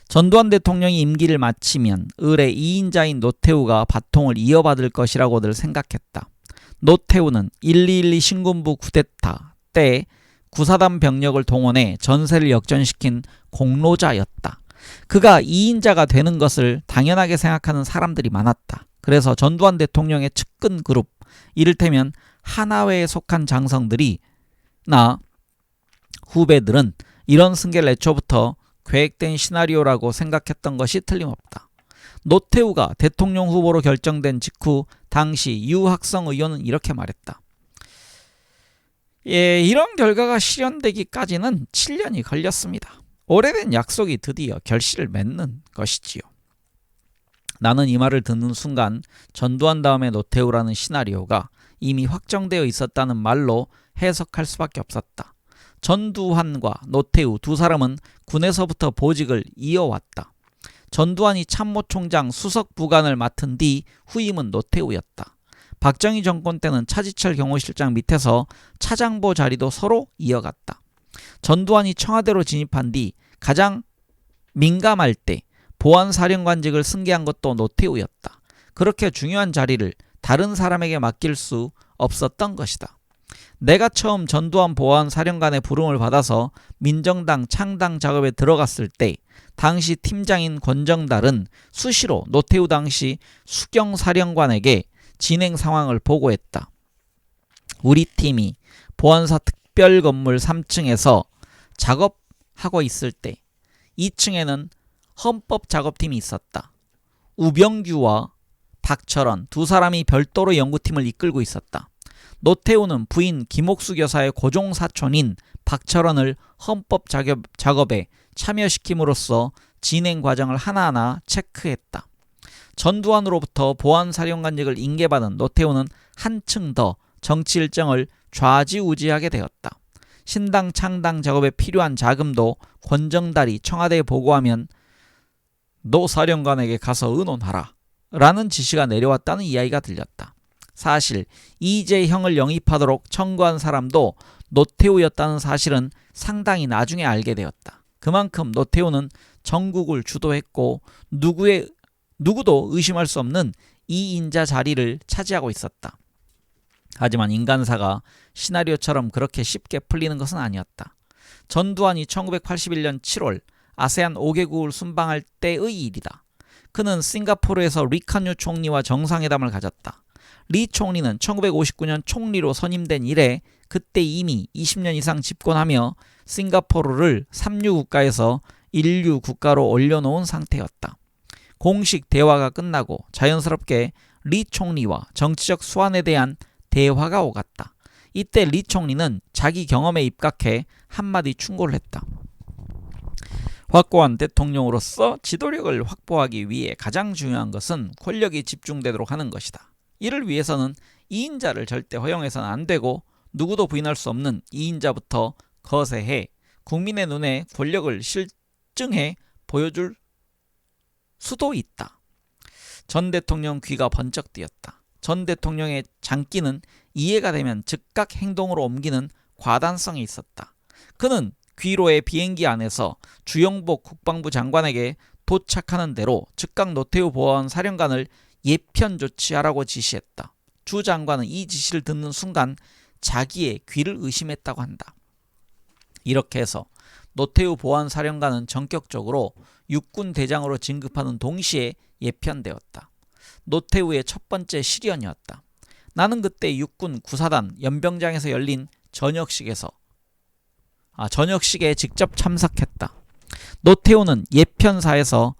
전두환 대통령이 임기를 마치면 을의 이인자인 노태우가 바통을 이어받을 것이라고들 생각했다. 노태우는 1212 신군부 쿠데타 때 구사단 병력을 동원해 전세를 역전시킨 공로자였다. 그가 이인자가 되는 것을 당연하게 생각하는 사람들이 많았다. 그래서 전두환 대통령의 측근 그룹, 이를테면 하나회에 속한 장성들이나 후배들은 이런 승계를 애초부터 계획된 시나리오라고 생각했던 것이 틀림없다. 노태우가 대통령 후보로 결정된 직후 당시 유학성 의원은 이렇게 말했다. 이런 결과가 실현되기까지는 7년이 걸렸습니다. 오래된 약속이 드디어 결실을 맺는 것이지요. 나는 이 말을 듣는 순간 전두환 다음에 노태우라는 시나리오가 이미 확정되어 있었다는 말로 해석할 수밖에 없었다. 전두환과 노태우 두 사람은 군에서부터 보직을 이어왔다. 전두환이 참모총장 수석부관을 맡은 뒤 후임은 노태우였다. 박정희 정권 때는 차지철 경호실장 밑에서 차장보 자리도 서로 이어갔다. 전두환이 청와대로 진입한 뒤 가장 민감할 때 보안사령관직을 승계한 것도 노태우였다. 그렇게 중요한 자리를 다른 사람에게 맡길 수 없었던 것이다. 내가 처음 전두환 보안사령관의 부름을 받아서 민정당 창당 작업에 들어갔을 때 당시 팀장인 권정달은 수시로 노태우 당시 수경사령관에게 진행 상황을 보고했다. 우리 팀이 보안사 특별건물 3층에서 작업하고 있을 때 2층에는 헌법작업팀이 있었다. 우병규와 박철원 두 사람이 별도로 연구팀을 이끌고 있었다. 노태우는 부인 김옥수 여사의 고종사촌인 박철원을 헌법 작업에 참여시킴으로써 진행 과정을 하나하나 체크했다. 전두환으로부터 보안사령관직을 인계받은 노태우는 한층 더 정치 일정을 좌지우지하게 되었다. 신당 창당 작업에 필요한 자금도 권정달이 청와대에 보고하면 노 사령관에게 가서 의논하라 라는 지시가 내려왔다는 이야기가 들렸다. 사실 이재형을 영입하도록 청구한 사람도 노태우였다는 사실은 상당히 나중에 알게 되었다. 그만큼 노태우는 전국을 주도했고 누구도 의심할 수 없는 이인자 자리를 차지하고 있었다. 하지만 인간사가 시나리오처럼 그렇게 쉽게 풀리는 것은 아니었다. 전두환이 1981년 7월 아세안 5개국을 순방할 때의 일이다. 그는 싱가포르에서 리칸유 총리와 정상회담을 가졌다. 리 총리는 1959년 총리로 선임된 이래 그때 이미 20년 이상 집권하며 싱가포르를 삼류 국가에서 인류 국가로 올려놓은 상태였다. 공식 대화가 끝나고 자연스럽게 리 총리와 정치적 수완에 대한 대화가 오갔다. 이때 리 총리는 자기 경험에 입각해 한마디 충고를 했다. 확고한 대통령으로서 지도력을 확보하기 위해 가장 중요한 것은 권력이 집중되도록 하는 것이다. 이를 위해서는 2인자를 절대 허용해서는 안 되고 누구도 부인할 수 없는 2인자부터 거세해 국민의 눈에 권력을 실증해 보여줄 수도 있다. 전 대통령 귀가 번쩍 뜨였다. 전 대통령의 장기는 이해가 되면 즉각 행동으로 옮기는 과단성이 있었다. 그는 귀로의 비행기 안에서 주영복 국방부 장관에게 도착하는 대로 즉각 노태우 보안 사령관을 예편 조치하라고 지시했다. 주 장관은 이 지시를 듣는 순간 자기의 귀를 의심했다고 한다. 이렇게 해서 노태우 보안 사령관은 전격적으로 육군 대장으로 진급하는 동시에 예편되었다. 노태우의 첫 번째 실연이었다. 나는 그때 육군 구사단 연병장에서 열린 저녁식에 직접 참석했다. 노태우는 예편사에서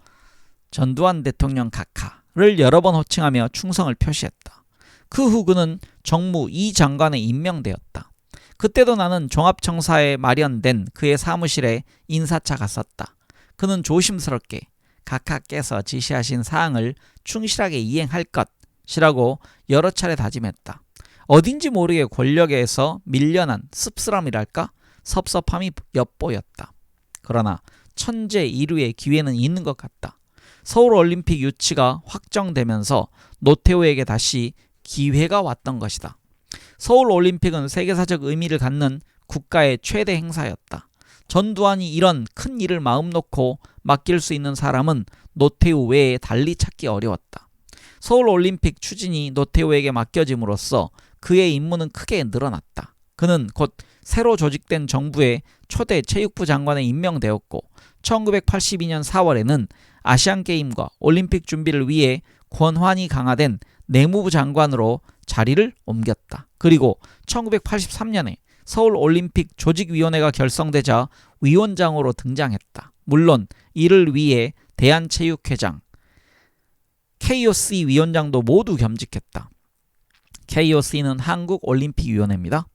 전두환 대통령 각하를 여러 번 호칭하며 충성을 표시했다. 그 후 그는 정무 2장관에 임명되었다. 그때도 나는 종합청사에 마련된 그의 사무실에 인사차 갔었다. 그는 조심스럽게 각하께서 지시하신 사항을 충실하게 이행할 것이라고 여러 차례 다짐했다. 어딘지 모르게 권력에서 밀려난 씁쓸함이랄까? 섭섭함이 엿보였다. 그러나 천재 이루의 기회는 있는 것 같다. 서울올림픽 유치가 확정되면서 노태우에게 다시 기회가 왔던 것이다. 서울올림픽은 세계사적 의미를 갖는 국가의 최대 행사였다. 전두환이 이런 큰 일을 마음 놓고 맡길 수 있는 사람은 노태우 외에 달리 찾기 어려웠다. 서울올림픽 추진이 노태우에게 맡겨짐으로써 그의 임무는 크게 늘어났다. 그는 곧 새로 조직된 정부의 초대 체육부 장관에 임명되었고 1982년 4월에는 아시안게임과 올림픽 준비를 위해 권한이 강화된 내무부 장관으로 자리를 옮겼다. 그리고 1983년에 서울올림픽 조직위원회가 결성되자 위원장으로 등장했다. 물론 이를 위해 대한체육회장, KOC 위원장도 모두 겸직했다. KOC는 한국올림픽위원회입니다.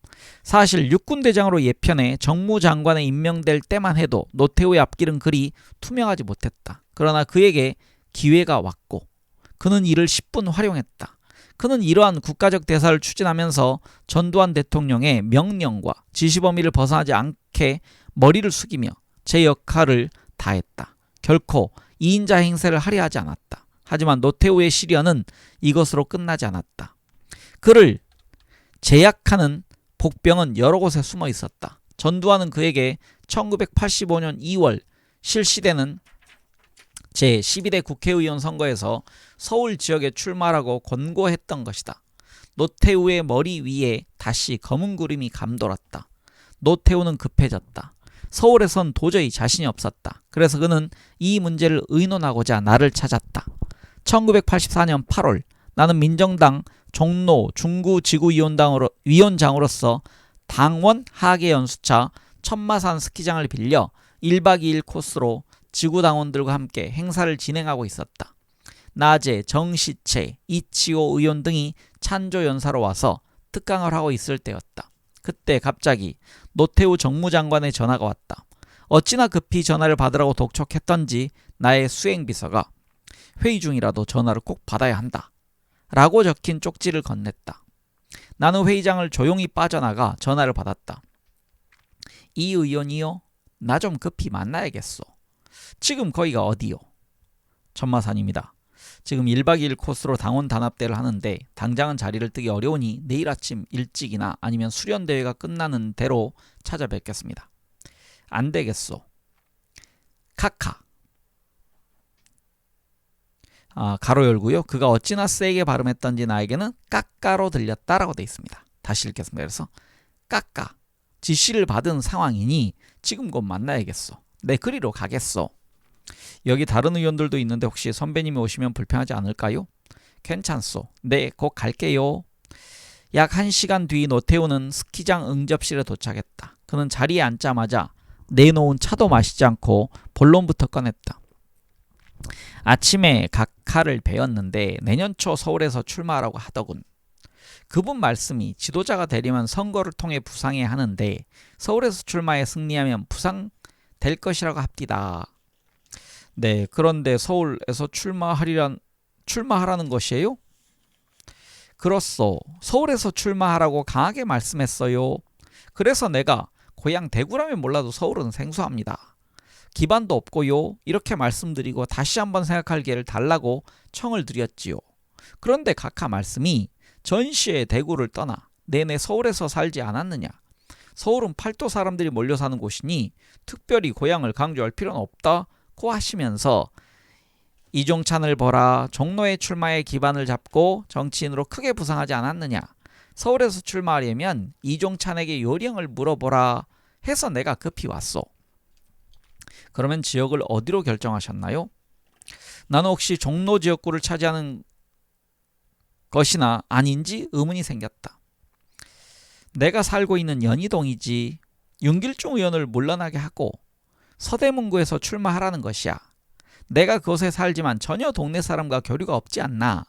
사실 육군대장으로 예편에 정무장관에 임명될 때만 해도 노태우의 앞길은 그리 투명하지 못했다. 그러나 그에게 기회가 왔고 그는 이를 10분 활용했다. 그는 이러한 국가적 대사를 추진하면서 전두환 대통령의 명령과 지시 범위를 벗어나지 않게 머리를 숙이며 제 역할을 다했다. 결코 2인자 행세를 하려 하지 않았다. 하지만 노태우의 시련은 이것으로 끝나지 않았다. 그를 제약하는 복병은 여러 곳에 숨어 있었다. 전두환은 그에게 1985년 2월 실시되는 제12대 국회의원 선거에서 서울 지역에 출마하라고 권고했던 것이다. 노태우의 머리 위에 다시 검은 구름이 감돌았다. 노태우는 급해졌다. 서울에선 도저히 자신이 없었다. 그래서 그는 이 문제를 의논하고자 나를 찾았다. 1984년 8월 나는 민정당 종로 중구지구위원장으로서 당원 하계연수차 천마산 스키장을 빌려 1박 2일 코스로 지구당원들과 함께 행사를 진행하고 있었다. 낮에 정시채, 이치호 의원 등이 찬조연사로 와서 특강을 하고 있을 때였다. 그때 갑자기 노태우 정무장관의 전화가 왔다. 어찌나 급히 전화를 받으라고 독촉했던지 나의 수행비서가 회의 중이라도 전화를 꼭 받아야 한다 라고 적힌 쪽지를 건넸다. 나는 회의장을 조용히 빠져나가 전화를 받았다. 이 의원이요? 나 좀 급히 만나야겠소. 지금 거기가 어디요? 천마산입니다. 지금 1박 2일 코스로 당원 단합대를 하는데 당장은 자리를 뜨기 어려우니 내일 아침 일찍이나 아니면 수련대회가 끝나는 대로 찾아뵙겠습니다. 안 되겠소. 카카. 가로 열고요. 그가 어찌나 세게 발음했던지 나에게는 까까로 들렸다라고 되어 있습니다. 다시 읽겠습니다. 그래서 까까. 지시를 받은 상황이니 지금 곧 만나야겠소. 네, 그리로 가겠소. 여기 다른 의원들도 있는데 혹시 선배님이 오시면 불편하지 않을까요? 괜찮소. 네, 곧 갈게요. 약 1시간 뒤 노태우는 스키장 응접실에 도착했다. 그는 자리에 앉자마자 내놓은 차도 마시지 않고 본론부터 꺼냈다. 아침에 각하를 뵈었는데 내년 초 서울에서 출마하라고 하더군. 그분 말씀이 지도자가 되려면 선거를 통해 부상해야 하는데 서울에서 출마해 승리하면 부상될 것이라고 합디다. 네, 그런데 서울에서 출마하라는 것이에요? 그렇소. 서울에서 출마하라고 강하게 말씀했어요. 그래서 내가 고향 대구라면 몰라도 서울은 생소합니다. 기반도 없고요. 이렇게 말씀드리고 다시 한번 생각할 기회를 달라고 청을 드렸지요. 그런데 각하 말씀이 전시에 대구를 떠나 내내 서울에서 살지 않았느냐. 서울은 팔도 사람들이 몰려 사는 곳이니 특별히 고향을 강조할 필요는 없다고 하시면서 이종찬을 보라, 종로의 출마에 기반을 잡고 정치인으로 크게 부상하지 않았느냐, 서울에서 출마하려면 이종찬에게 요령을 물어보라 해서 내가 급히 왔소. 그러면 지역을 어디로 결정하셨나요? 나는 혹시 종로 지역구를 차지하는 것이나 아닌지 의문이 생겼다. 내가 살고 있는 연희동이지. 윤길중 의원을 물러나게 하고 서대문구에서 출마하라는 것이야. 내가 그곳에 살지만 전혀 동네 사람과 교류가 없지 않나.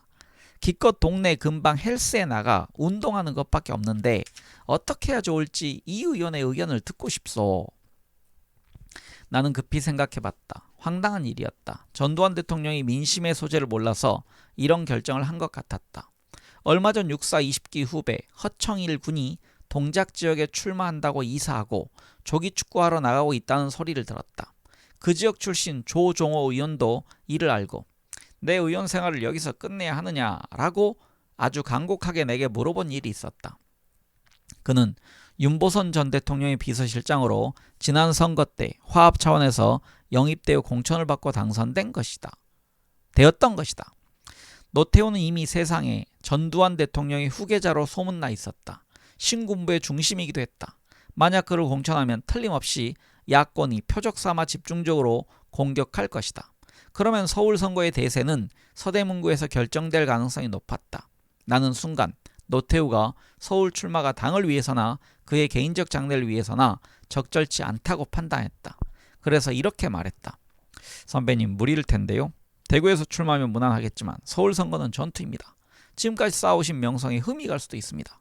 기껏 동네 근방 헬스에 나가 운동하는 것밖에 없는데 어떻게 해야 좋을지 이 의원의 의견을 듣고 싶소. 나는 급히 생각해봤다. 황당한 일이었다. 전두환 대통령이 민심의 소재를 몰라서 이런 결정을 한 것 같았다. 얼마 전 육사 20기 후배 허청일 군이 동작지역에 출마한다고 이사하고 조기축구하러 나가고 있다는 소리를 들었다. 그 지역 출신 조종호 의원도 이를 알고 내 의원 생활을 여기서 끝내야 하느냐라고 아주 간곡하게 내게 물어본 일이 있었다. 그는 윤보선 전 대통령의 비서실장으로 지난 선거 때 화합 차원에서 영입되어 공천을 받고 당선된 것이다. 되었던 것이다. 노태우는 이미 세상에 전두환 대통령의 후계자로 소문나 있었다. 신군부의 중심이기도 했다. 만약 그를 공천하면 틀림없이 야권이 표적 삼아 집중적으로 공격할 것이다. 그러면 서울 선거의 대세는 서대문구에서 결정될 가능성이 높았다. 나는 순간 노태우가 서울 출마가 당을 위해서나 그의 개인적 장래를 위해서나 적절치 않다고 판단했다. 그래서 이렇게 말했다. 선배님, 무리일 텐데요. 대구에서 출마하면 무난하겠지만 서울 선거는 전투입니다. 지금까지 쌓아오신 명성에 흠이 갈 수도 있습니다.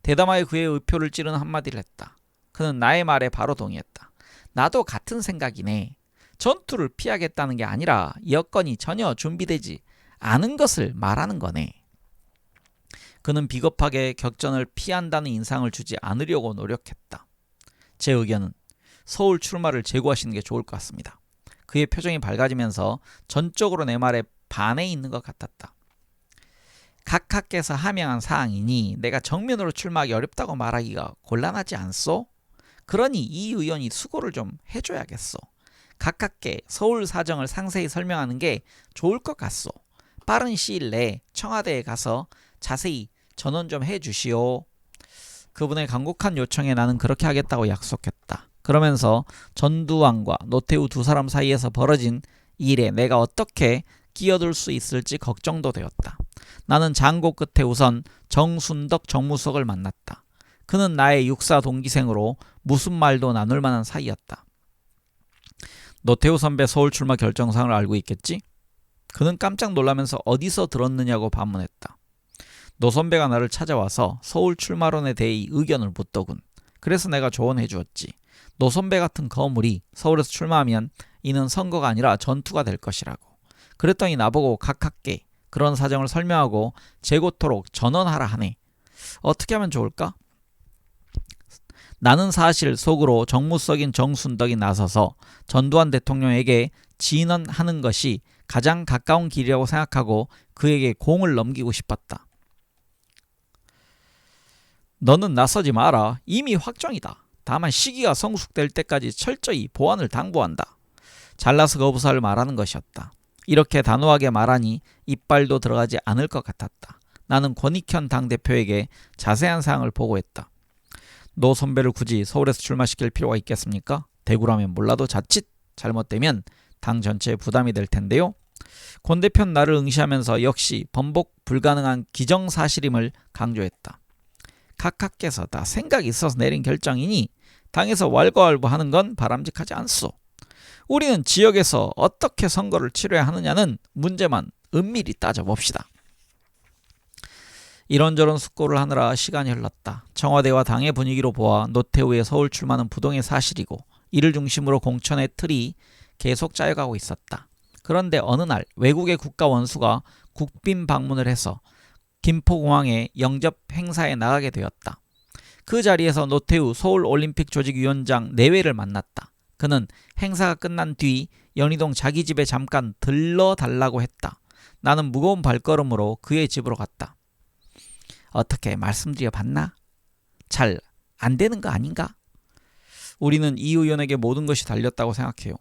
대담하게 그의 의표를 찌르는 한마디를 했다. 그는 나의 말에 바로 동의했다. 나도 같은 생각이네. 전투를 피하겠다는 게 아니라 여건이 전혀 준비되지 않은 것을 말하는 거네. 그는 비겁하게 격전을 피한다는 인상을 주지 않으려고 노력했다. 제 의견은 서울 출마를 제고하시는 게 좋을 것 같습니다. 그의 표정이 밝아지면서 전적으로 내 말에 반해 있는 것 같았다. 각하께서 하명한 사항이니 내가 정면으로 출마하기 어렵다고 말하기가 곤란하지 않소? 그러니 이 의원이 수고를 좀 해줘야겠소. 각하께 서울 사정을 상세히 설명하는 게 좋을 것 같소. 빠른 시일 내에 청와대에 가서 자세히 전원 좀 해주시오. 그분의 간곡한 요청에 나는 그렇게 하겠다고 약속했다. 그러면서 전두환과 노태우 두 사람 사이에서 벌어진 일에 내가 어떻게 끼어들 수 있을지 걱정도 되었다. 나는 장고 끝에 우선 정순덕 정무수석을 만났다. 그는 나의 육사 동기생으로 무슨 말도 나눌 만한 사이였다. 노태우 선배 서울 출마 결정사항을 알고 있겠지? 그는 깜짝 놀라면서 어디서 들었느냐고 반문했다. 노 선배가 나를 찾아와서 서울 출마론에 대해 의견을 묻더군. 그래서 내가 조언해 주었지. 노 선배 같은 거물이 서울에서 출마하면 이는 선거가 아니라 전투가 될 것이라고. 그랬더니 나보고 각하께 그런 사정을 설명하고 재고토록 전언하라 하네. 어떻게 하면 좋을까? 나는 사실 속으로 정무수석인 정순덕이 나서서 전두환 대통령에게 진언하는 것이 가장 가까운 길이라고 생각하고 그에게 공을 넘기고 싶었다. 너는 나서지 마라. 이미 확정이다. 다만 시기가 성숙될 때까지 철저히 보안을 당부한다. 잘나서 거부사를 말하는 것이었다. 이렇게 단호하게 말하니 이빨도 들어가지 않을 것 같았다. 나는 권익현 당대표에게 자세한 사항을 보고했다. 노 선배를 굳이 서울에서 출마시킬 필요가 있겠습니까? 대구라면 몰라도 자칫 잘못되면 당 전체에 부담이 될 텐데요. 권 대표는 나를 응시하면서 역시 번복 불가능한 기정사실임을 강조했다. 각하께서 다 생각이 있어서 내린 결정이니 당에서 왈가왈부하는 건 바람직하지 않소. 우리는 지역에서 어떻게 선거를 치러야 하느냐는 문제만 은밀히 따져봅시다. 이런저런 숙고를 하느라 시간이 흘렀다. 청와대와 당의 분위기로 보아 노태우의 서울 출마는 부동의 사실이고 이를 중심으로 공천의 틀이 계속 짜여가고 있었다. 그런데 어느 날 외국의 국가 원수가 국빈 방문을 해서 김포공항에 영접 행사에 나가게 되었다. 그 자리에서 노태우 서울올림픽 조직위원장 내외를 만났다. 그는 행사가 끝난 뒤 연희동 자기 집에 잠깐 들러달라고 했다. 나는 무거운 발걸음으로 그의 집으로 갔다. 어떻게 말씀드려 봤나? 잘 안 되는 거 아닌가? 우리는 이 의원에게 모든 것이 달렸다고 생각해요.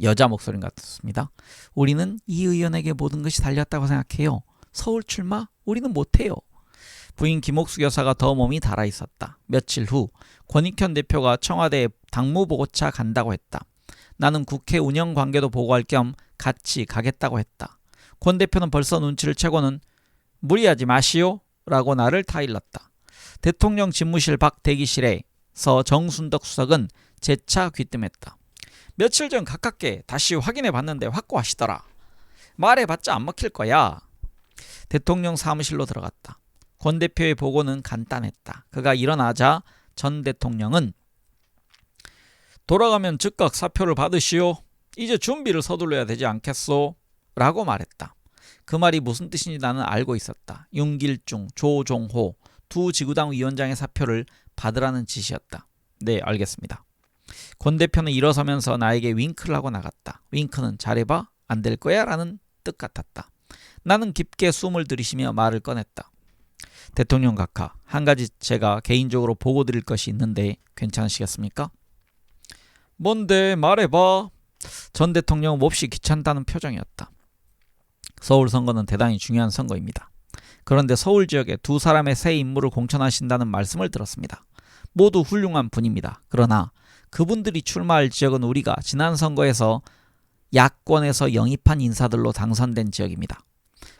여자 목소리 같습니다. 우리는 이 의원에게 모든 것이 달렸다고 생각해요. 서울 출마? 우리는 못해요. 부인 김옥숙 여사가 더 몸이 달아 있었다. 며칠 후 권익현 대표가 청와대에 당무보고차 간다고 했다. 나는 국회 운영 관계도 보고할 겸 같이 가겠다고 했다. 권 대표는 벌써 눈치를 채고는 무리하지 마시오 라고 나를 타일렀다. 대통령 집무실 밖 대기실에서 정순덕 수석은 재차 귀뜸했다. 며칠 전 가깝게 다시 확인해 봤는데 확고하시더라. 말해봤자 안 먹힐 거야. 대통령 사무실로 들어갔다. 권 대표의 보고는 간단했다. 그가 일어나자 전 대통령은 돌아가면 즉각 사표를 받으시오. 이제 준비를 서둘러야 되지 않겠소? 라고 말했다. 그 말이 무슨 뜻인지 나는 알고 있었다. 윤길중, 조종호 두 지구당 위원장의 사표를 받으라는 지시였다. 네, 알겠습니다. 권 대표는 일어서면서 나에게 윙크를 하고 나갔다. 윙크는 잘해봐, 안 될 거야 라는 뜻 같았다. 나는 깊게 숨을 들이쉬며 말을 꺼냈다. 대통령 각하, 한 가지 제가 개인적으로 보고 드릴 것이 있는데 괜찮으시겠습니까? 뭔데, 말해봐. 전 대통령은 몹시 귀찮다는 표정이었다. 서울 선거는 대단히 중요한 선거입니다. 그런데 서울 지역에 두 사람의 새 인물을 공천하신다는 말씀을 들었습니다. 모두 훌륭한 분입니다. 그러나 그분들이 출마할 지역은 우리가 지난 선거에서 야권에서 영입한 인사들로 당선된 지역입니다.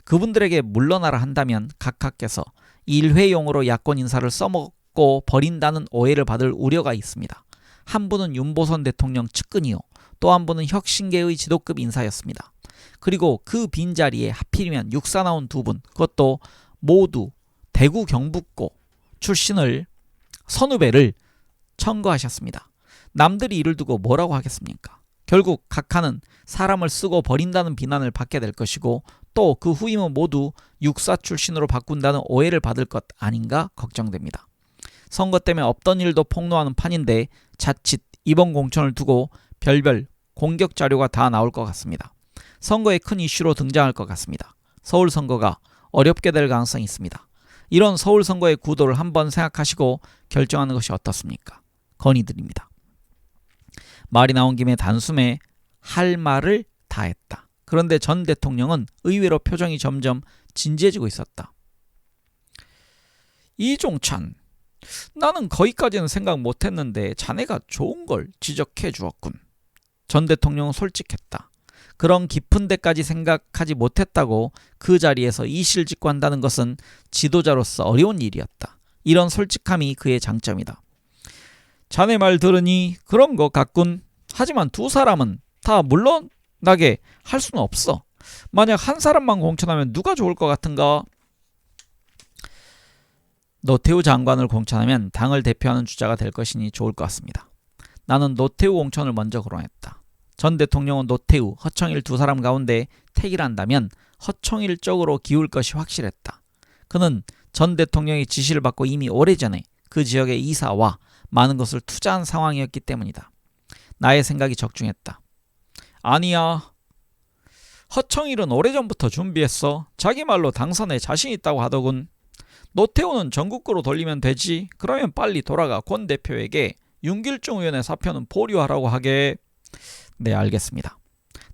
그분들에게 물러나라 한다면 각하께서 일회용으로 야권 인사를 써먹고 버린다는 오해를 받을 우려가 있습니다. 한 분은 윤보선 대통령 측근이요. 또 한 분은 혁신계의 지도급 인사였습니다. 그리고 그 빈자리에 하필이면 육사 나온 두 분, 그것도 모두 대구 경북고 출신을 선후배를 청거하셨습니다. 남들이 이를 두고 뭐라고 하겠습니까? 결국 각하는 사람을 쓰고 버린다는 비난을 받게 될 것이고 또 그 후임은 모두 육사 출신으로 바꾼다는 오해를 받을 것 아닌가 걱정됩니다. 선거 때문에 없던 일도 폭로하는 판인데 자칫 이번 공천을 두고 별별 공격 자료가 다 나올 것 같습니다. 선거에 큰 이슈로 등장할 것 같습니다. 서울 선거가 어렵게 될 가능성이 있습니다. 이런 서울 선거의 구도를 한번 생각하시고 결정하는 것이 어떻습니까? 건의드립니다. 말이 나온 김에 단숨에 할 말을 다 했다. 그런데 전 대통령은 의외로 표정이 점점 진지해지고 있었다. 이종찬, 나는 거기까지는 생각 못했는데 자네가 좋은 걸 지적해 주었군. 전 대통령은 솔직했다. 그런 깊은 데까지 생각하지 못했다고 그 자리에서 이실직고한다는 것은 지도자로서 어려운 일이었다. 이런 솔직함이 그의 장점이다. 자네 말 들으니 그런 것 같군. 하지만 두 사람은 다 물러나게 할 수는 없어. 만약 한 사람만 공천하면 누가 좋을 것 같은가? 노태우 장관을 공천하면 당을 대표하는 주자가 될 것이니 좋을 것 같습니다. 나는 노태우 공천을 먼저 거론했다. 전 대통령은 노태우, 허청일 두 사람 가운데 택이란다면 허청일 쪽으로 기울 것이 확실했다. 그는 전 대통령의 지시를 받고 이미 오래전에 그 지역의 이사와 많은 것을 투자한 상황이었기 때문이다. 나의 생각이 적중했다. 아니야. 허청일은 오래전부터 준비했어. 자기 말로 당선에 자신 있다고 하더군. 노태우는 전국구로 돌리면 되지. 그러면 빨리 돌아가 권 대표에게 윤길중 의원의 사표는 보류하라고 하게. 네, 알겠습니다.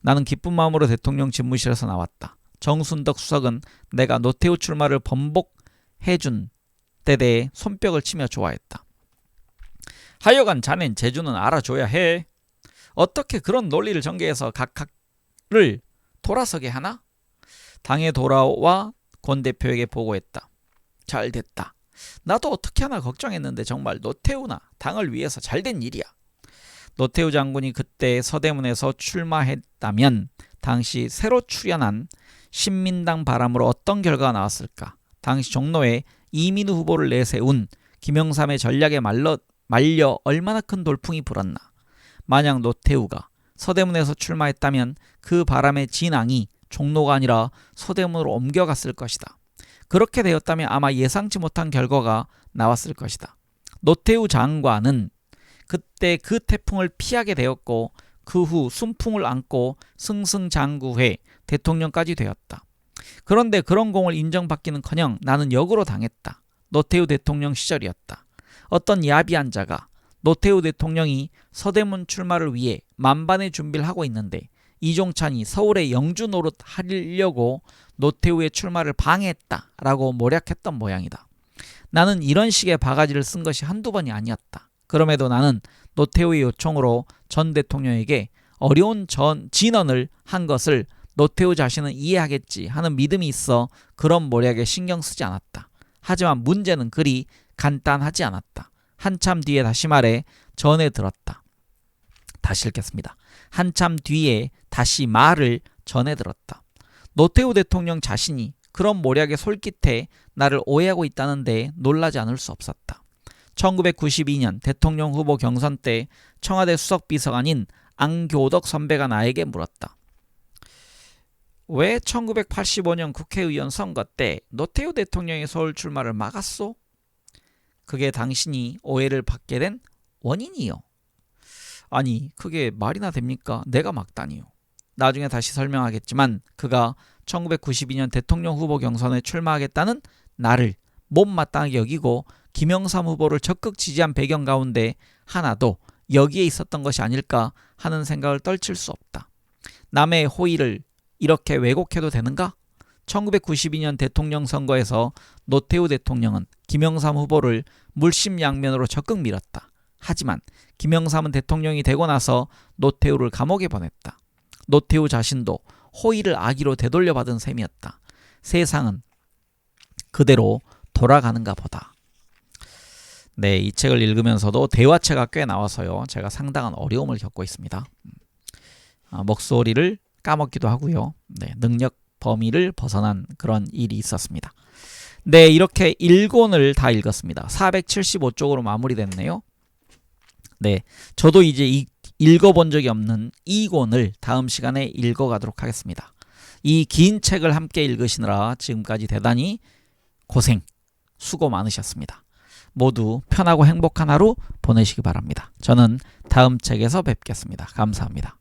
나는 기쁜 마음으로 대통령 집무실에서 나왔다. 정순덕 수석은 내가 노태우 출마를 번복해준 데 대해 손뼉을 치며 좋아했다. 하여간 자넨 재주는 알아줘야 해. 어떻게 그런 논리를 전개해서 각하를 돌아서게 하나? 당에 돌아와 권 대표에게 보고했다. 잘 됐다. 나도 어떻게 하나 걱정했는데 정말 노태우나 당을 위해서 잘된 일이야. 노태우 장군이 그때 서대문에서 출마했다면 당시 새로 출연한 신민당 바람으로 어떤 결과가 나왔을까? 당시 종로에 이민우 후보를 내세운 김영삼의 전략에 말려 얼마나 큰 돌풍이 불었나. 만약 노태우가 서대문에서 출마했다면 그 바람의 진앙이 종로가 아니라 서대문으로 옮겨갔을 것이다. 그렇게 되었다면 아마 예상치 못한 결과가 나왔을 것이다. 노태우 장관은 그때 그 태풍을 피하게 되었고 그 후 순풍을 안고 승승장구해 대통령까지 되었다. 그런데 그런 공을 인정받기는커녕 나는 역으로 당했다. 노태우 대통령 시절이었다. 어떤 야비한 자가 노태우 대통령이 서대문 출마를 위해 만반의 준비를 하고 있는데 이종찬이 서울에 영주 노릇 하려고 노태우의 출마를 방해했다라고 모략했던 모양이다. 나는 이런 식의 바가지를 쓴 것이 한두 번이 아니었다. 그럼에도 나는 노태우의 요청으로 전 대통령에게 어려운 진언을 한 것을 노태우 자신은 이해하겠지 하는 믿음이 있어 그런 모략에 신경 쓰지 않았다. 하지만 문제는 그리 간단하지 않았다. 한참 뒤에 다시 말해 전해 들었다. 다시 읽겠습니다. 한참 뒤에 다시 말을 전해 들었다. 노태우 대통령 자신이 그런 모략에 솔깃해 나를 오해하고 있다는데 놀라지 않을 수 없었다. 1992년 대통령 후보 경선 때 청와대 수석비서관인 안교덕 선배가 나에게 물었다. 왜 1985년 국회의원 선거 때 노태우 대통령의 서울 출마를 막았소? 그게 당신이 오해를 받게 된 원인이요. 아니, 그게 말이나 됩니까? 내가 막다니요. 나중에 다시 설명하겠지만 그가 1992년 대통령 후보 경선에 출마하겠다는 나를 못마땅하게 여기고 김영삼 후보를 적극 지지한 배경 가운데 하나도 여기에 있었던 것이 아닐까 하는 생각을 떨칠 수 없다. 남의 호의를 이렇게 왜곡해도 되는가? 1992년 대통령 선거에서 노태우 대통령은 김영삼 후보를 물심양면으로 적극 밀었다. 하지만 김영삼은 대통령이 되고 나서 노태우를 감옥에 보냈다. 노태우 자신도 호의를 악의로 되돌려받은 셈이었다. 세상은 그대로 돌아가는가 보다. 네, 이 책을 읽으면서도 대화체가 꽤 나와서요. 제가 상당한 어려움을 겪고 있습니다. 목소리를 까먹기도 하고요. 네, 능력 범위를 벗어난 그런 일이 있었습니다. 네, 이렇게 1권을 다 읽었습니다. 475쪽으로 마무리됐네요. 네, 저도 이제 읽어본 적이 없는 2권을 다음 시간에 읽어가도록 하겠습니다. 이 긴 책을 함께 읽으시느라 지금까지 대단히 고생, 수고 많으셨습니다. 모두 편하고 행복한 하루 보내시기 바랍니다. 저는 다음 책에서 뵙겠습니다. 감사합니다.